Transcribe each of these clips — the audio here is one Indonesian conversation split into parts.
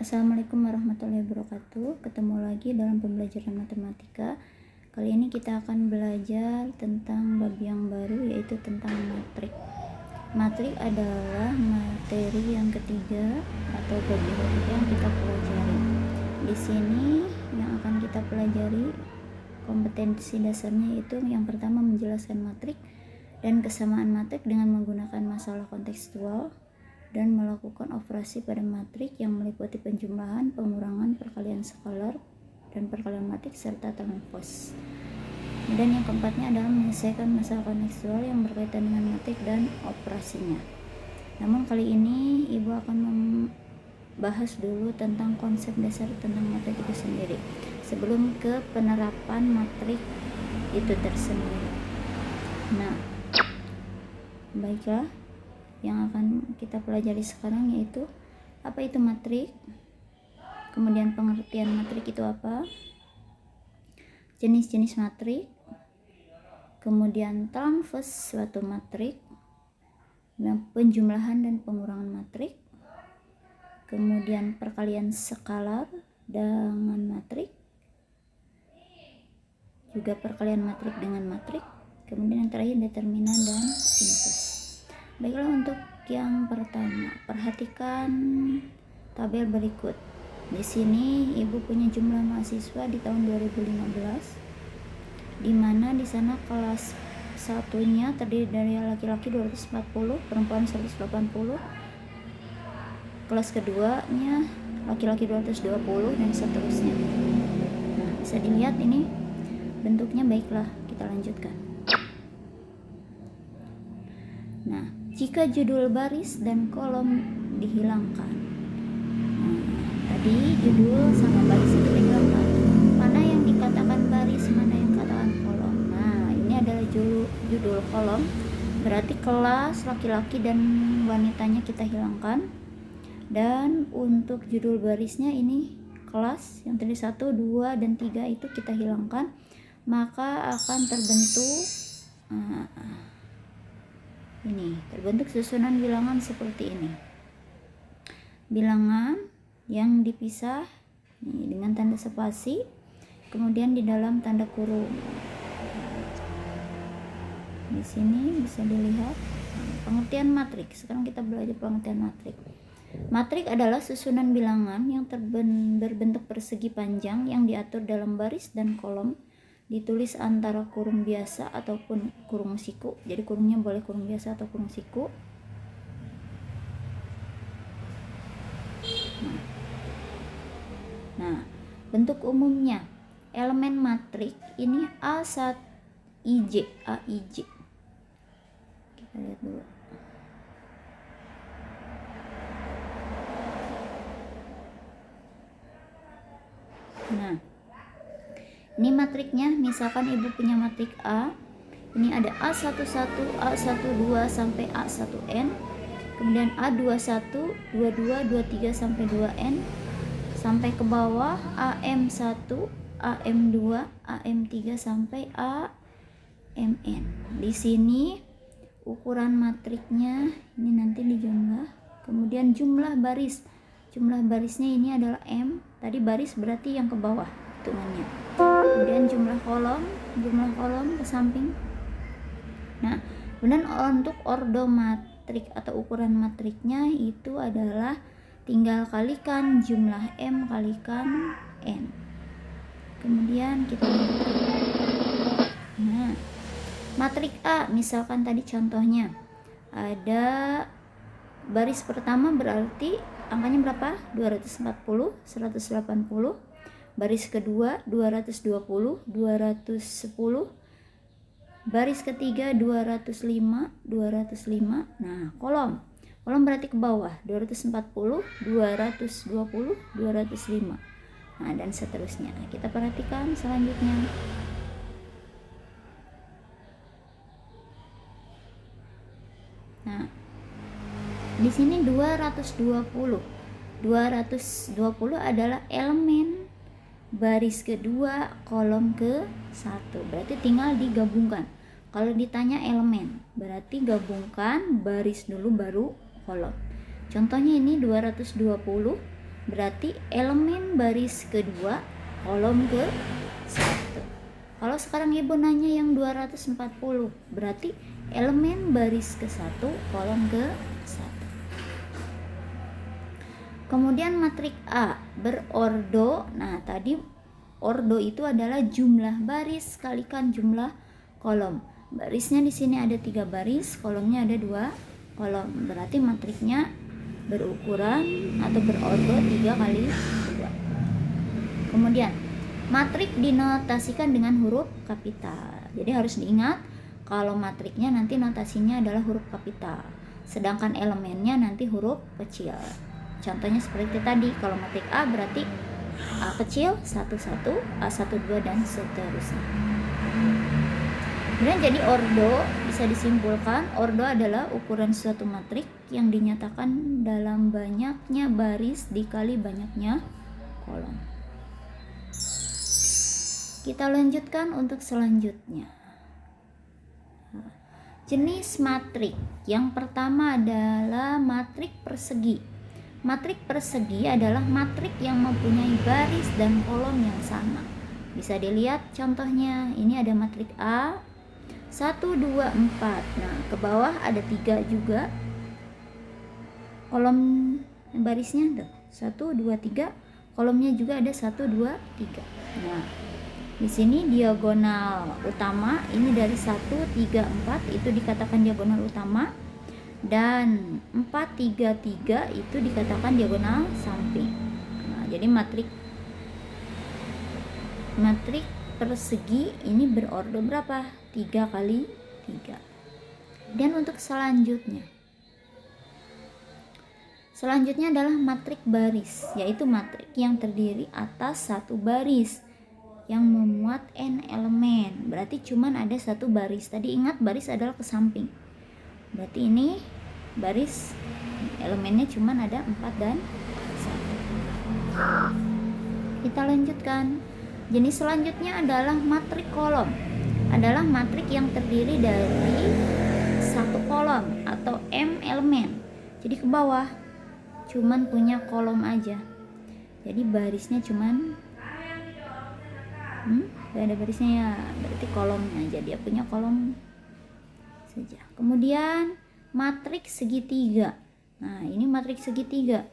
Assalamualaikum warahmatullahi wabarakatuh. Ketemu lagi dalam pembelajaran matematika. Kali ini kita akan belajar tentang bab yang baru, yaitu tentang matrik. Matrik adalah materi yang ketiga atau bab yang ketiga yang kita pelajari. Di sini yang akan kita pelajari kompetensi dasarnya, yaitu yang pertama menjelaskan matrik dan kesamaan matrik dengan menggunakan masalah kontekstual, dan melakukan operasi pada matrik yang meliputi penjumlahan, pengurangan, perkalian skalar, dan perkalian matrik serta transpos. Dan yang keempatnya adalah menyelesaikan masalah kontekstual yang berkaitan dengan matrik dan operasinya. Namun kali ini Ibu akan membahas dulu tentang konsep dasar tentang matrik itu sendiri sebelum ke penerapan matrik itu tersendiri. Nah, baiklah, yang akan kita pelajari sekarang yaitu apa itu matrik, kemudian pengertian matrik itu apa, jenis-jenis matrik, kemudian transpos suatu matrik, penjumlahan dan pengurangan matrik, kemudian perkalian skalar dengan matrik, juga perkalian matrik dengan matrik, kemudian yang terakhir determinan dan inverse. Baiklah, untuk yang pertama, perhatikan tabel berikut. Di sini Ibu punya jumlah mahasiswa di tahun 2015, di mana di sana kelas satunya terdiri dari laki-laki 240, perempuan 180, kelas keduanya laki-laki 220, dan seterusnya. Nah, bisa dilihat ini bentuknya. Baiklah, kita lanjutkan. Nah, jika judul baris dan kolom dihilangkan, tadi judul sama baris itu dihilangkan, mana yang dikatakan baris, mana yang dikatakan kolom. Nah, ini adalah judul kolom, berarti kelas laki-laki dan wanitanya kita hilangkan. Dan untuk judul barisnya ini kelas yang tadi 1, 2, dan 3 itu kita hilangkan, maka akan terbentuk terbentuk susunan bilangan seperti ini. Bilangan yang dipisah dengan tanda spasi, kemudian di dalam tanda kurung. Di sini bisa dilihat pengertian matrik. Sekarang kita belajar pengertian matrik. Matrik adalah susunan bilangan yang berbentuk persegi panjang yang diatur dalam baris dan kolom, ditulis antara kurung biasa ataupun kurung siku. Jadi kurungnya boleh kurung biasa atau kurung siku. Nah, bentuk umumnya elemen matrik ini AIJ. Kita lihat dulu. Nah, ini matriknya, misalkan Ibu punya matrik A, ini ada A11, A12 sampai A1N, kemudian A21, 22, 23 sampai 2N, sampai ke bawah AM1, AM2, AM3 sampai AMN. Di sini ukuran matriknya ini nanti dijumlah, kemudian jumlah baris. Jumlah barisnya ini adalah M, tadi baris berarti yang ke bawah hitungannya. Kemudian jumlah kolom ke samping. Nah, kemudian untuk ordomatrik atau ukuran matriknya itu adalah tinggal kalikan jumlah M kalikan N. Kemudian kita lanjutkan. Nah, matrik A misalkan tadi contohnya ada baris pertama berarti angkanya berapa? 240, 180. Baris kedua 220, 210. Baris ketiga 205, 205. Nah, kolom berarti ke bawah 240, 220, 205. Nah, dan seterusnya. Kita perhatikan selanjutnya. Nah, di sini 220 adalah elemen baris kedua kolom ke 1, berarti tinggal digabungkan. Kalau ditanya elemen berarti gabungkan baris dulu baru kolom. Contohnya ini 220 berarti elemen baris kedua kolom ke 1. Kalau sekarang ibu nanya yang 240, berarti elemen baris ke 1 kolom ke 1. Kemudian matrik A berordo. Nah, tadi ordo itu adalah jumlah baris kalikan jumlah kolom. Barisnya di sini ada 3 baris, kolomnya ada 2 kolom. Berarti matriknya berukuran atau berordo 3 kali 2. Kemudian matrik dinotasikan dengan huruf kapital. Jadi harus diingat kalau matriknya nanti notasinya adalah huruf kapital, sedangkan elemennya nanti huruf kecil. Contohnya seperti tadi, kalau matrik A berarti A kecil 1 1, A1 2 dan seterusnya. Kemudian jadi ordo bisa disimpulkan, ordo adalah ukuran suatu matrik yang dinyatakan dalam banyaknya baris dikali banyaknya kolom. Kita lanjutkan untuk selanjutnya. Jenis matrik yang pertama adalah matrik persegi. Matrik persegi adalah matrik yang mempunyai baris dan kolom yang sama. Bisa dilihat contohnya, ini ada matrik A 1 2 4. Nah, ke bawah ada 3 juga kolom barisnya tuh. 1 2 3, kolomnya juga ada 1 2 3. Nah, di sini diagonal utama ini dari 1 3 4 itu dikatakan diagonal utama, dan 4 3 3 itu dikatakan diagonal samping. Nah, jadi matrik persegi ini berordo berapa? 3 kali 3. Dan untuk selanjutnya adalah matrik baris, yaitu matrik yang terdiri atas satu baris yang memuat n elemen. Berarti cuman ada satu baris. Tadi ingat baris adalah ke samping. Berarti ini baris elemennya cuman ada 4 dan 1. Kita lanjutkan. Jenis selanjutnya adalah matrik kolom. Adalah matrik yang terdiri dari satu kolom atau m elemen. Jadi ke bawah cuman punya kolom aja. Jadi barisnya cuman gak ada barisnya ya, berarti kolomnya aja, dia punya kolom saja. Kemudian matrik segitiga. Nah, ini matrik segitiga.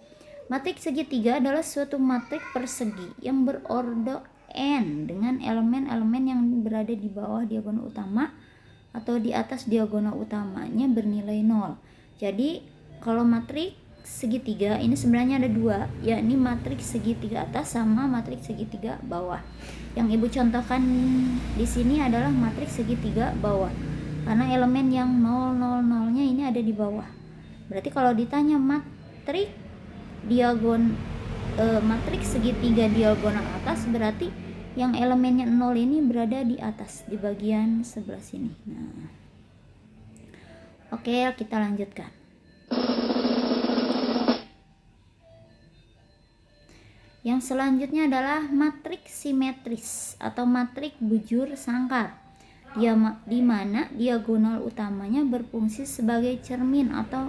Matrik segitiga adalah suatu matrik persegi yang berordo n dengan elemen-elemen yang berada di bawah diagonal utama atau di atas diagonal utamanya bernilai 0. Jadi kalau matrik segitiga ini sebenarnya ada 2, yakni matrik segitiga atas sama matrik segitiga bawah. Yang ibu contohkan di sini adalah matrik segitiga bawah, karena elemen yang 0 0 0-nya ini ada di bawah. Berarti kalau ditanya matrik matrik segitiga diagonal atas, berarti yang elemennya 0 ini berada di atas, di bagian sebelah sini. Nah, oke, kita lanjutkan. Yang selanjutnya adalah matrik simetris atau matrik bujur sangkar, di mana diagonal utamanya berfungsi sebagai cermin atau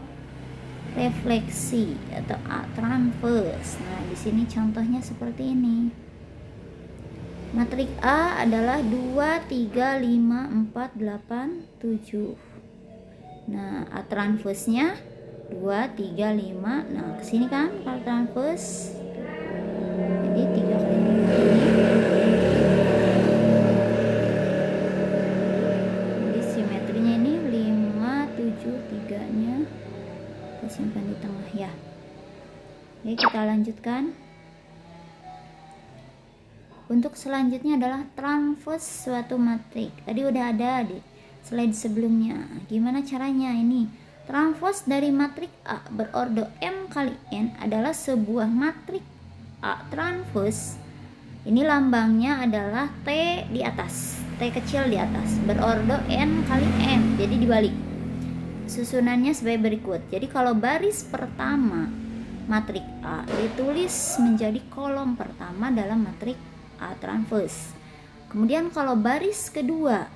refleksi atau transvers. Nah, di sini contohnya seperti ini. Matrik A adalah 2 3 5 4 8 7. Nah, A transversnya 2 3 5. Nah, kesini kan kalau transvers, jadi 3 kali 3 ini. Jadi simetrinya ini 5 7 3 nya kita simpan di tengah ya. Oke, kita lanjutkan. Untuk selanjutnya adalah transvers suatu matrik. Tadi udah ada di slide sebelumnya. Gimana caranya ini? Transvers dari matrik A berordo M kali N adalah sebuah matrik A transvers. Ini lambangnya adalah T di atas, T kecil di atas, berordo N kali M. Jadi dibalik. Susunannya sebagai berikut. Jadi kalau baris pertama matrik A ditulis menjadi kolom pertama dalam matrik A transvers. Kemudian kalau baris kedua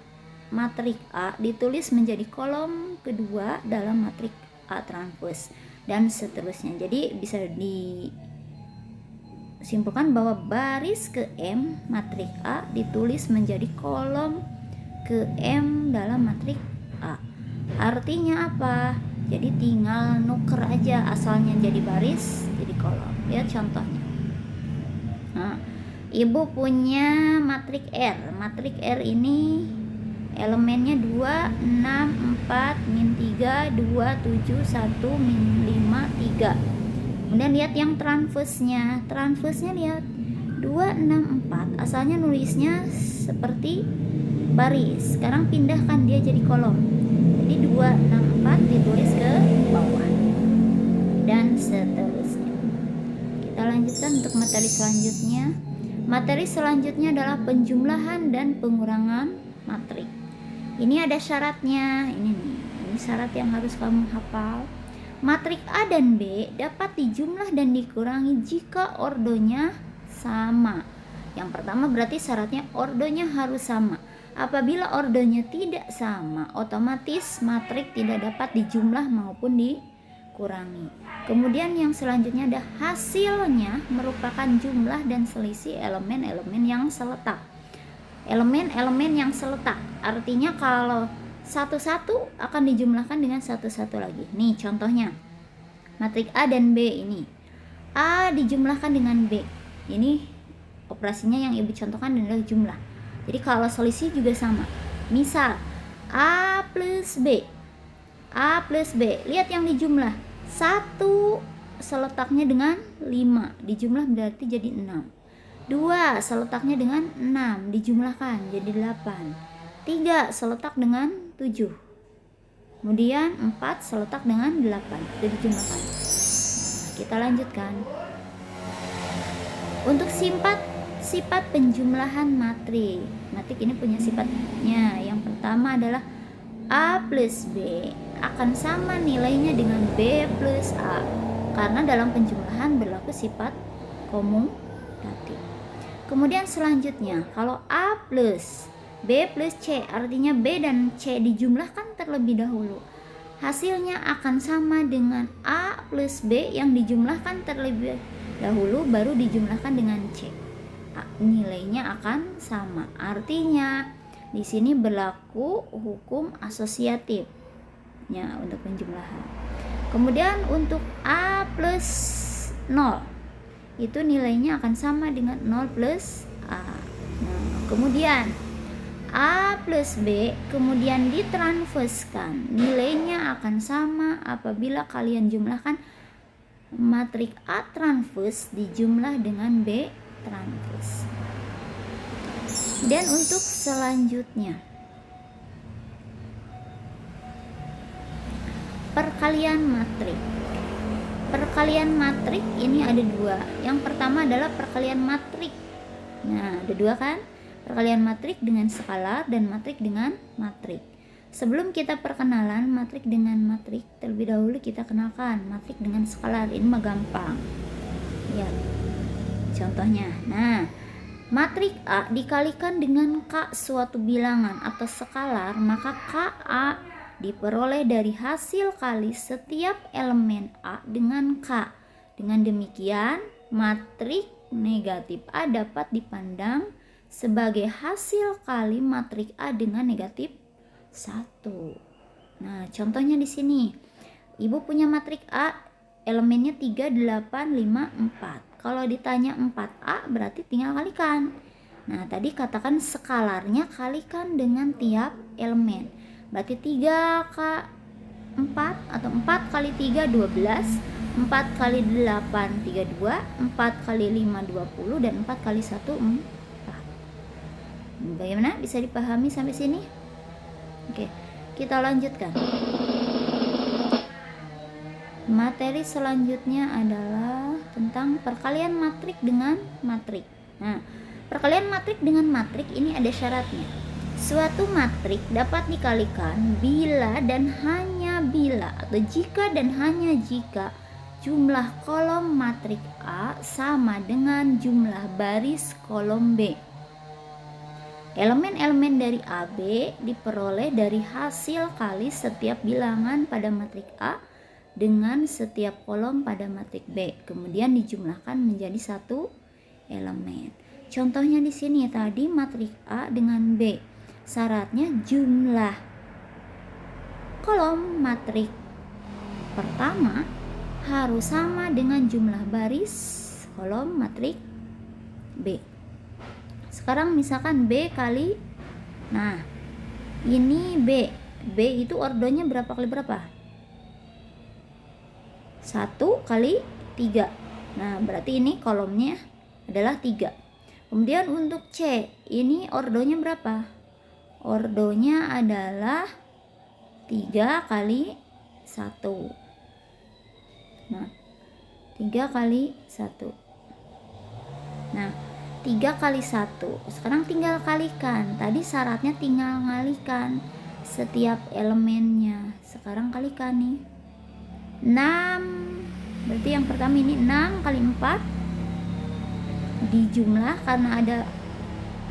matrik A ditulis menjadi kolom kedua dalam matrik A transvers, dan seterusnya. Jadi bisa simpulkan bahwa baris ke M matrik A ditulis menjadi kolom ke M dalam matrik A. Artinya apa? Jadi tinggal nuker aja, asalnya jadi baris jadi kolom. Lihat contohnya. Nah, Ibu punya matrik R. Matrik R ini elemennya 2, 6, 4, min 3, 2, 7, 1, min 5, 3. Kemudian lihat yang transversnya. Transversnya lihat 2, 6, 4. Asalnya nulisnya seperti baris. Sekarang pindahkan dia jadi kolom. Jadi 2, 6, 4 ditulis ke bawah. Dan seterusnya. Kita lanjutkan untuk materi selanjutnya. Materi selanjutnya adalah penjumlahan dan pengurangan matrik. Ini ada syaratnya. Ini nih. Ini syarat yang harus kamu hafal. Matrik A dan B dapat dijumlah dan dikurangi jika ordonya sama. Yang pertama berarti syaratnya ordonya harus sama. Apabila ordonya tidak sama, otomatis matrik tidak dapat dijumlah maupun dikurangi. Kemudian yang selanjutnya ada hasilnya merupakan jumlah dan selisih elemen-elemen yang seletak. Elemen-elemen yang seletak artinya kalau satu-satu akan dijumlahkan dengan satu-satu lagi. Nih contohnya, matrik A dan B ini. A dijumlahkan dengan B. Ini operasinya yang Ibu contohkan adalah jumlah. Jadi kalau selisih juga sama. Misal A plus B. A plus B. Lihat yang dijumlah. 1 seletaknya dengan 5. Dijumlah berarti jadi 6. 2 seletaknya dengan 6. Dijumlahkan jadi 8. 3 seletak dengan 7. Kemudian 4 seletak dengan 8. Itu dijumlahkan. Kita lanjutkan. Untuk sifat penjumlahan matrik. Matrik ini punya sifatnya. Yang pertama adalah A plus B akan sama nilainya dengan B plus A. Karena dalam penjumlahan berlaku sifat komutatif. Kemudian selanjutnya, kalau A plus B plus C, artinya B dan C dijumlahkan terlebih dahulu. Hasilnya akan sama dengan A plus B yang dijumlahkan terlebih dahulu baru dijumlahkan dengan C. Nilainya akan sama. Artinya di sini berlaku hukum asosiatif ya untuk penjumlahan. Kemudian untuk A plus 0 itu nilainya akan sama dengan 0 plus A. Nah, kemudian A plus B kemudian ditransverskan, nilainya akan sama apabila kalian jumlahkan matrik A transpose dijumlah dengan B transpose. Dan untuk selanjutnya, perkalian matrik. Perkalian matrik ini ada dua. Yang pertama adalah perkalian matrik. Nah, ada dua kan? Perkalian matrik dengan skalar dan matrik dengan matrik. Sebelum kita perkenalan matrik dengan matrik, terlebih dahulu kita kenalkan matrik dengan skalar. Ini mah gampang. Ya. Contohnya. Nah, matrik A dikalikan dengan K suatu bilangan atau skalar, maka KA diperoleh dari hasil kali setiap elemen A dengan K. Dengan demikian, matrik negatif A dapat dipandang sebagai hasil kali matrik A dengan negatif 1. Nah, contohnya di sini. Ibu punya matrik A, elemennya 3, 8, 5, 4. Kalau ditanya 4A berarti tinggal kalikan. Nah, tadi katakan skalarnya kalikan dengan tiap elemen. Berarti 3 4 atau 4 kali 3 12, 4 kali 8 32, 4 kali 5 20 dan 4 kali 1 4. Bagaimana? Bisa dipahami sampai sini? Oke, kita lanjutkan. Materi selanjutnya adalah tentang perkalian matrik dengan matrik. Nah, perkalian matrik dengan matrik ini ada syaratnya. Suatu matrik dapat dikalikan bila dan hanya bila atau jika dan hanya jika jumlah kolom matrik A sama dengan jumlah baris kolom B. Elemen-elemen dari AB diperoleh dari hasil kali setiap bilangan pada matrik A dengan setiap kolom pada matrik B. Kemudian dijumlahkan menjadi satu elemen. Contohnya di sini tadi matriks A dengan B. Syaratnya jumlah kolom matriks pertama harus sama dengan jumlah baris kolom matriks B. Sekarang misalkan B kali, nah ini B itu ordonya berapa kali berapa? 1 kali 3. Nah berarti ini kolomnya adalah 3. Kemudian untuk C ini ordonya berapa? Ordonya adalah 3 kali 1. Nah 3 kali 1. Nah 3 kali 1. Sekarang tinggal kalikan. Tadi syaratnya tinggal ngalikan setiap elemennya. Sekarang kalikan nih. 6. Berarti yang pertama ini 6 kali 4 dijumlah karena ada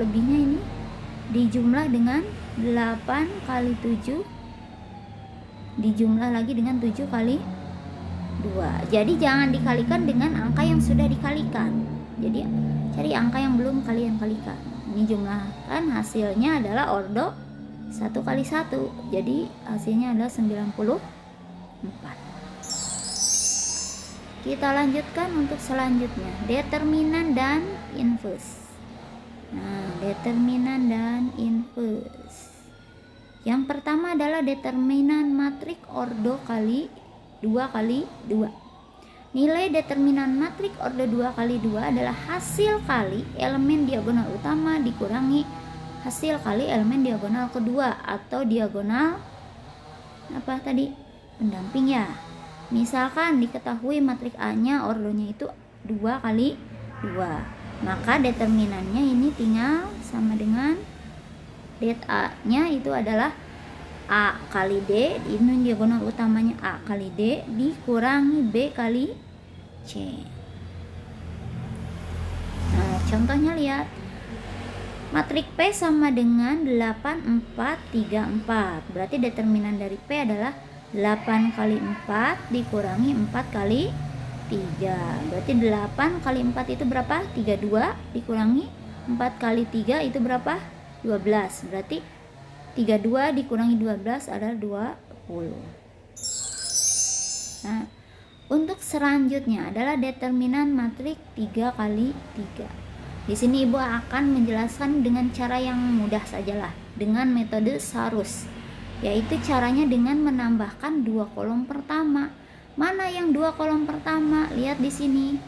lebihnya ini. Dijumlah dengan 8 kali 7. Dijumlah lagi dengan 7 kali 2. Jadi jangan dikalikan dengan angka yang sudah dikalikan. Jadi cari angka yang belum kalian kalikan. Ini jumlahkan, hasilnya adalah ordo 1 kali 1. Jadi hasilnya adalah 94. Kita lanjutkan untuk selanjutnya, determinan dan inverse. Nah, determinan dan inverse. Yang pertama adalah determinan matriks ordo kali 2 kali 2. Nilai determinan matriks ordo 2 kali 2 adalah hasil kali elemen diagonal utama dikurangi hasil kali elemen diagonal kedua atau diagonal apa tadi? Pendamping ya. Misalkan diketahui matriks A-nya ordonya itu 2 kali 2. Maka determinannya ini tinggal sama dengan det A-nya itu adalah A kali D, ini diagonal utamanya A kali D dikurangi B kali C. Nah, contohnya lihat. Matriks P sama dengan 8, 4, 3, 4. Berarti determinan dari P adalah 8 kali 4 dikurangi 4 kali 3. Berarti 8 kali 4 itu berapa? 32 dikurangi 4 kali 3 itu berapa? 12. Berarti 32 dikurangi 12 adalah 20. Nah, untuk selanjutnya adalah determinan matriks 3 kali 3. Di sini Ibu akan menjelaskan dengan cara yang mudah sajalah, dengan metode Sarus, yaitu caranya dengan menambahkan 2 kolom pertama. Mana yang 2 kolom pertama? Lihat di sini.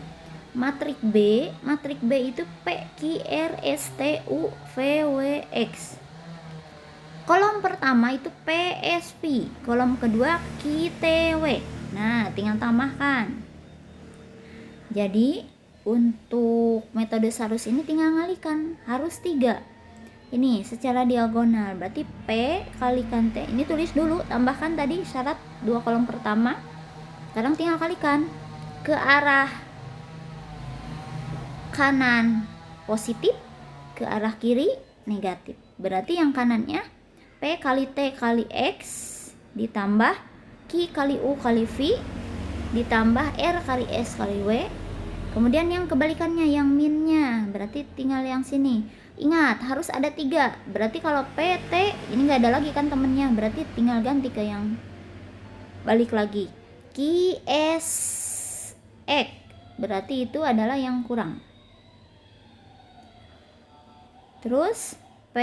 Matriks B itu P, Q, R, S, T, U, V, W, X. Kolom pertama itu P, S, P. Kolom kedua Q, T, W. Nah, tinggal tambahkan. Jadi, untuk metode Sarus ini tinggal ngalikan. Harus 3. Ini secara diagonal. Berarti P kalikan T. Ini tulis dulu. Tambahkan tadi syarat 2 kolom pertama. Sekarang tinggal kalikan. Ke arah kanan positif, ke arah kiri negatif. Berarti yang kanannya P kali T kali X ditambah Q kali U kali V ditambah R kali S kali W. Kemudian yang kebalikannya, yang minnya, berarti tinggal yang sini. Ingat, harus ada 3. Berarti kalau P, T, ini nggak ada lagi kan temennya. Berarti tinggal ganti ke yang balik lagi. Q, S, X. Berarti itu adalah yang kurang. Terus P,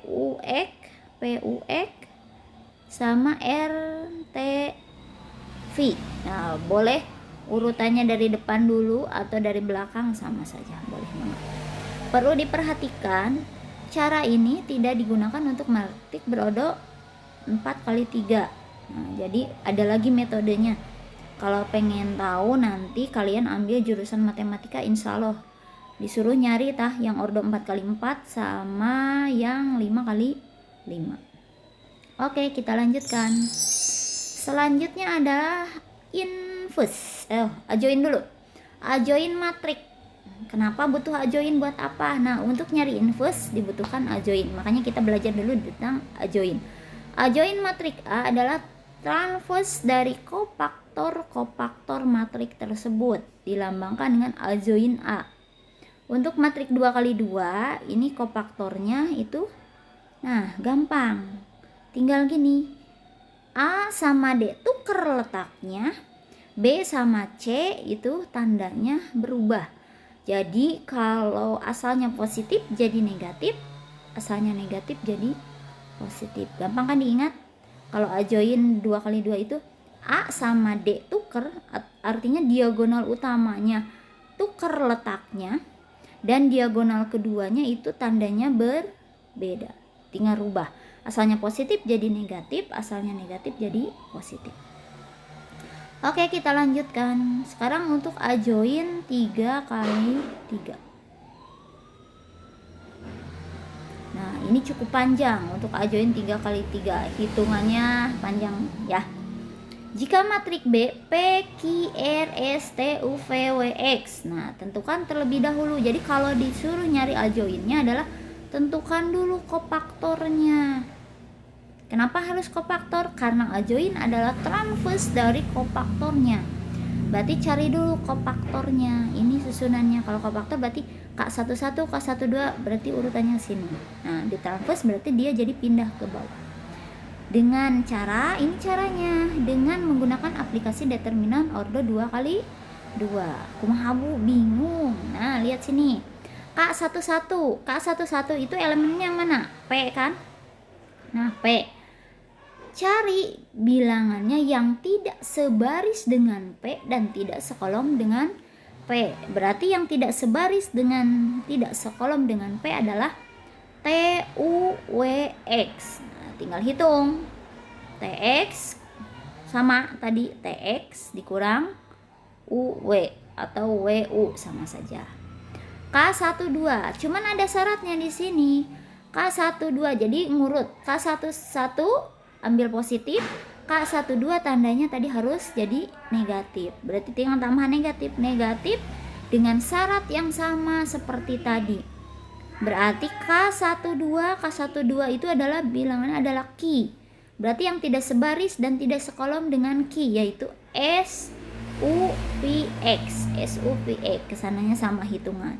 U, X sama R, T, V. Nah, boleh urutannya dari depan dulu atau dari belakang sama saja, boleh banget. Perlu diperhatikan, cara ini tidak digunakan untuk matriks berordo 4 kali 3. Nah, jadi ada lagi metodenya. Kalau pengen tahu nanti kalian ambil jurusan matematika, insya Allah disuruh nyari yang ordo 4 kali 4 sama yang 5 kali 5. Oke, kita lanjutkan. Selanjutnya adalah inverse. Ajoin dulu. Ajoin matriks. Kenapa butuh ajoin, buat apa? Nah, untuk nyari inverse dibutuhkan ajoin. Makanya kita belajar dulu tentang ajoin. Ajoin matriks A adalah transverse dari kofaktor matriks tersebut, dilambangkan dengan ajoin A. Untuk matrik 2 kali 2 ini kofaktornya itu gampang. Tinggal gini. A sama D tuker letaknya, B sama C itu tandanya berubah. Jadi kalau asalnya positif jadi negatif, asalnya negatif jadi positif. Gampang kan diingat? Kalau A join 2 kali 2 itu A sama D tuker, artinya diagonal utamanya tuker letaknya, dan diagonal keduanya itu tandanya berbeda. Tinggal rubah. Asalnya positif jadi negatif, asalnya negatif jadi positif. Oke, kita lanjutkan. Sekarang untuk A join 3 kali 3. Nah, ini cukup panjang untuk A join 3 kali 3. Hitungannya panjang ya. Jika matrik B P, Q, R, S, T, U, V, W, X. Nah, tentukan terlebih dahulu. Jadi kalau disuruh nyari A joinnya adalah tentukan dulu kofaktornya. Kenapa harus kofaktor? Karena A join adalah transverse dari kofaktornya. Berarti cari dulu kofaktornya. Ini susunannya. Kalau kofaktor berarti K11, K12 berarti urutannya sini. Nah, di transverse berarti dia jadi pindah ke bawah. Dengan cara, ini caranya dengan menggunakan aplikasi determinan order 2 kali 2. Kumaha Bu, bingung. Nah, lihat sini. K11 itu elemennya yang mana? P kan? Nah, P. Cari bilangannya yang tidak sebaris dengan P dan tidak sekolom dengan P. Berarti yang tidak sebaris dengan tidak sekolom dengan P adalah T, U, W, X. Tinggal hitung. TX sama tadi TX dikurang UW atau WU sama saja. K12 cuman ada syaratnya di sini. K12 jadi ngurut. K11 ambil positif, K12 tandanya tadi harus jadi negatif. Berarti tinggal tambah negatif dengan syarat yang sama seperti tadi. Berarti K12 itu adalah bilangannya adalah Q. Berarti yang tidak sebaris dan tidak sekolom dengan Q yaitu SUVX. Kesananya sama hitungan.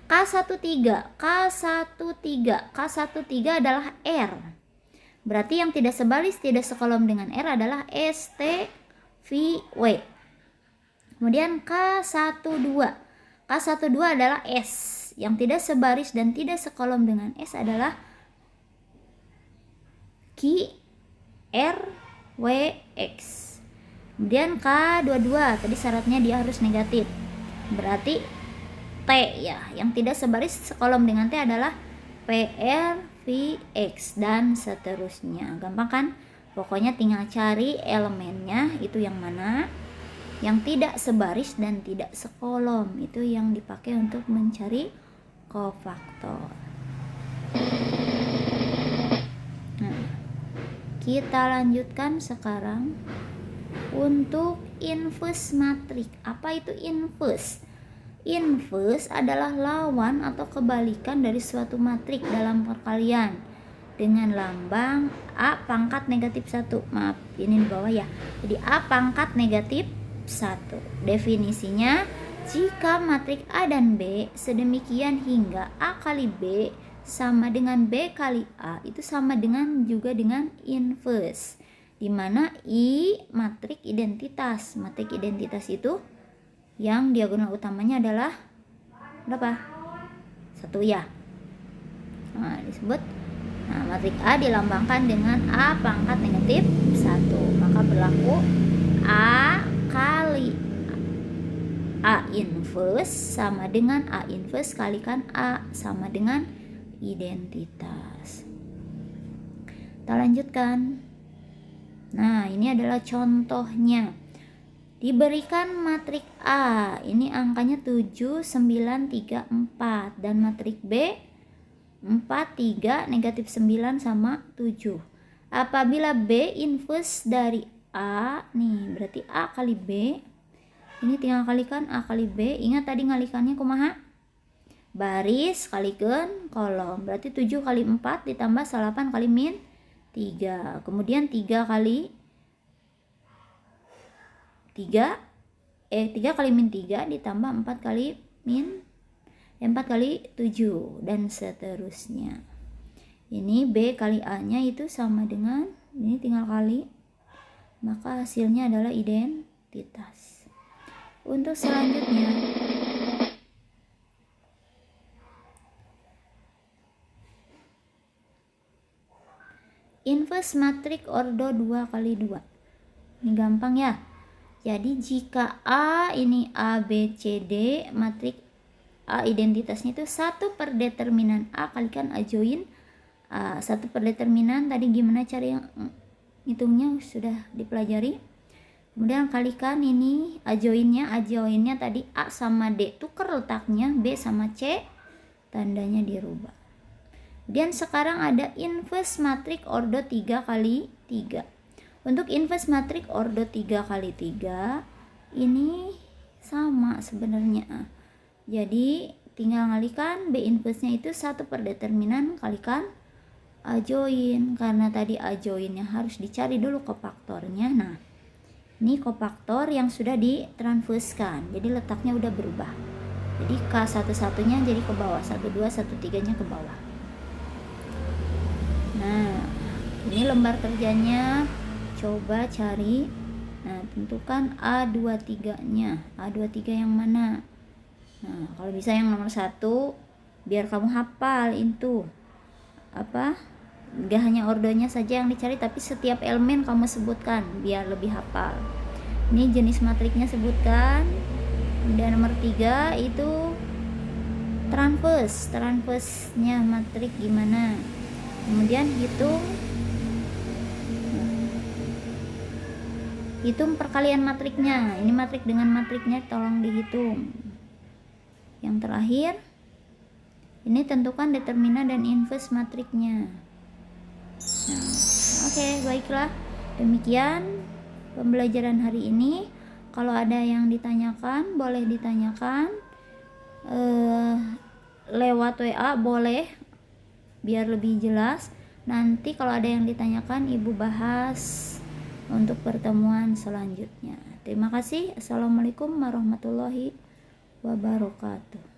K13 adalah R. Berarti yang tidak sebaris tidak sekolom dengan R adalah STVW. Kemudian K12 adalah S. Yang tidak sebaris dan tidak sekolom dengan S adalah QRWX. Kemudian K22 tadi syaratnya dia harus negatif. Berarti T ya, yang tidak sebaris sekolom dengan T adalah PRVX dan seterusnya. Gampang kan? Pokoknya tinggal cari elemennya itu yang mana. Yang tidak sebaris dan tidak sekolom itu yang dipakai untuk mencari kofaktor. Nah, kita lanjutkan sekarang untuk inverse matrik. Apa itu inverse? Inverse adalah lawan atau kebalikan dari suatu matrik dalam perkalian dengan lambang A pangkat negatif 1. Maaf, ini di bawah ya. Jadi A pangkat negatif 1. Definisinya, jika matrik A dan B sedemikian hingga A kali B sama dengan B kali A itu sama dengan juga dengan inverse, di mana I matrik identitas. Matrik identitas itu yang diagonal utamanya adalah berapa? 1 ya. Nah, disebut matrik A dilambangkan dengan A pangkat negatif 1. Maka berlaku A kali A inverse sama dengan A inverse kalikan A sama dengan identitas. Kita lanjutkan. Nah, ini adalah contohnya. Diberikan matrik A, ini angkanya 7, 9, 3, 4. Dan matrik B 4, 3, negatif 9 sama 7. Apabila B inverse dari A, nih berarti A kali B. Ini tinggal kalikan A kali B. Ingat tadi ngalikannya kumaha? Baris kalikan kolom. Berarti 7 kali 4 ditambah 8 kali min 3. Kemudian 3 kali min 3 ditambah 4 kali min 4 kali 7 dan seterusnya. Ini B kali A nya itu sama dengan, ini tinggal kali, maka hasilnya adalah identitas. Untuk selanjutnya, inverse matrik ordo 2 kali 2. Ini gampang ya. Jadi jika A ini A, B, C, D, matrik A identitasnya itu 1 per determinan A kalikan A join A. 1 per determinan tadi gimana cara yang hitungnya sudah dipelajari. Kemudian kalikan ini A joinnya tadi A sama D, tukar letaknya, B sama C, tandanya dirubah. Dan sekarang ada inverse matrik ordo 3 kali 3. Untuk inverse matrik ordo 3 kali 3 ini sama sebenarnya. Jadi tinggal ngalikan B inverse-nya itu 1 per determinan kalikan A join. Karena tadi A join-nya harus dicari dulu kofaktornya. Nah, ini kofaktor yang sudah ditransverskan. Jadi letaknya udah berubah. Jadi K11-nya jadi ke bawah, 1, 2, 1, 3-nya ke bawah. Nah, ini lembar kerjanya. Coba cari. Nah, tentukan A23-nya. A23 yang mana? Nah, kalau bisa yang nomor 1, biar kamu hafal itu apa, gak hanya ordonya saja yang dicari, tapi setiap elemen kamu sebutkan biar lebih hafal. Ini jenis matriknya sebutkan. Dan nomor 3 itu transverse-nya matrik gimana. Kemudian hitung perkalian matriknya. Ini matrik dengan matriknya tolong dihitung. Yang terakhir, ini tentukan determinan dan inverse matriknya. Nah, oke, baiklah. Demikian pembelajaran hari ini. Kalau ada yang ditanyakan, boleh ditanyakan lewat WA, boleh, biar lebih jelas. Nanti kalau ada yang ditanyakan, Ibu bahas untuk pertemuan selanjutnya. Terima kasih. Assalamualaikum warahmatullahi wabarakatuh.